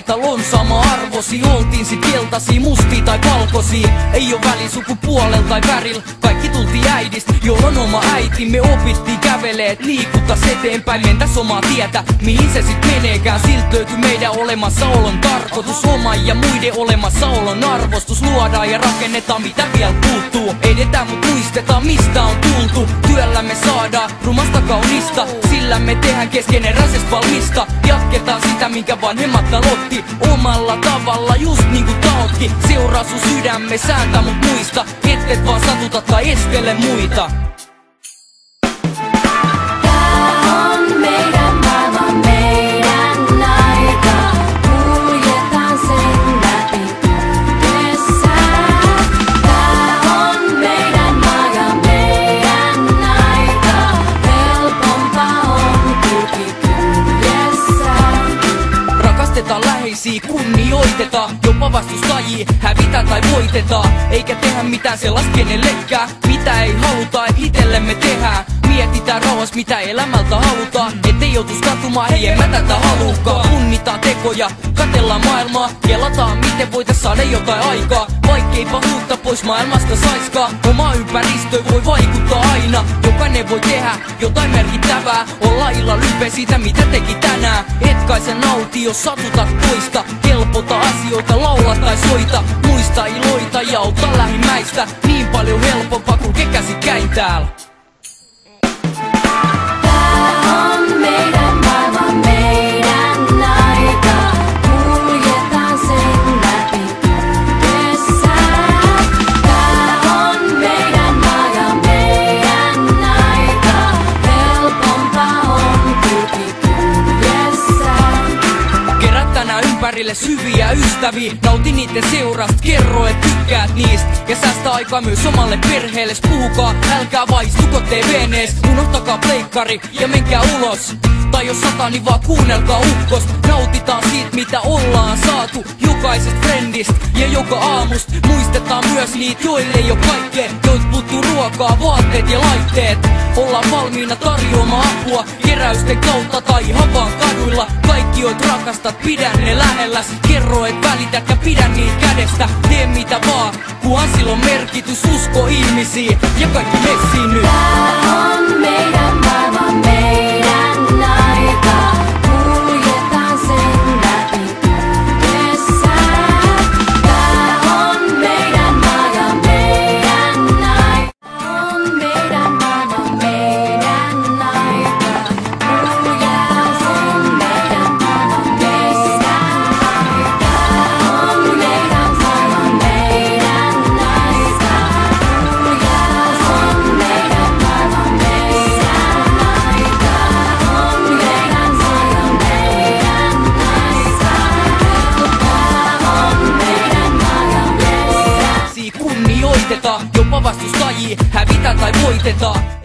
metal on sama arvosi. Oltiin sit keltaisia, mustia tai valkoisia. Ei oo väli sukupuolella tai värillä. Kaikki tultiin äidistä, jolla on oma äiti. Me opittiin kävelee, liikuttas eteenpäin. Mentäs omaa tietä, mihin se sit meneekään. Silt löytyy meidän olemassaolon tarkoitus. Oma ja muiden olemassaolon arvostus. Luodaan ja rakennetaan mitä vielä puuttuu. Edetään mut muistetaan mistä on tultu. Työllämme saadaan rumasta kaunista. Sillä me tehdään keskeneräisestä valmista. Jatketaan sitä minkä vanhemmat aloitti. Omalla tavalla just niinku taotkin. Seuraa sun sydämme sääntä mut muista. Et vaan satuta tai estele muita. Läheisiä kunnioitetaan, jopa vastustajia hävitään tai voitetaan. Eikä tehdä mitään sellaista kenellekään, mitä ei haluta, et itellemme tehdään. Mietitään rauhassa mitä elämältä halutaan, ettei joutuis katumaan, hei en mä tätä haluukaan. Punnitaan tekoja, katellaan maailmaa, kelataan miten voitais saada jotain aikaa. Vaikkei pahuutta pois maailmasta saiskaan, oma ympäristö voi vaikuttaa aina. Jokainen voi tehdä jotain merkittävää, olla illalla ylpeä siitä mitä teki tänään. Et kai sä nauti jos satutat toista, helpota asioita, laula tai soita. Muista iloita ja auttaa lähimmäistä, niin paljon helpompaa kun käsikkäin täällä. Ympärille syviä ystäviä, nauti niitten seurasta, kerro et tykkäät niistä. Ja säästä aikaa myös omalle perheelle, puhukaa, älkää vaan istuko TV:nees. Unohtakaa pleikkari ja menkää ulos. Tai jos sataa, niin vaan kuunnelkaa ukkost. Nautitaan siitä mitä ollaan saatu jokaisesta friendistä ja joka aamusta. Muistetaan myös niitä joille ei oo kaikkea, joit puuttuu ruokaa, vaatteet ja laitteet. Ollaan valmiina tarjoamaan apua keräysten kautta tai ihan vaan kaduilla. Kaikki joit rakastat, pidä ne lähelläs. Kerro et välität ja pidä niitä kädestä. Tee mitä vaan, kunhan sillä on merkitys. Usko ihmisiin ja kaikki messiin nyt. Tää on meidän maailma, meidän aika. Kuljetaan sen läpi yhdessä. Tää on meidän maa ja meidän aika. Tää on meidän maailma, meidän aika. Kuljetaan sen meidän maailma, meidän aika. Tää on meidän maailma, meidän aika. Kuljetaan sen meidän maailma, meidän aika. On meidän maa ja meidän aika. Tää on meidän maa ja meidän aika. Kunnioitetaan, jopa vastustajia hävitään tai voitetaan.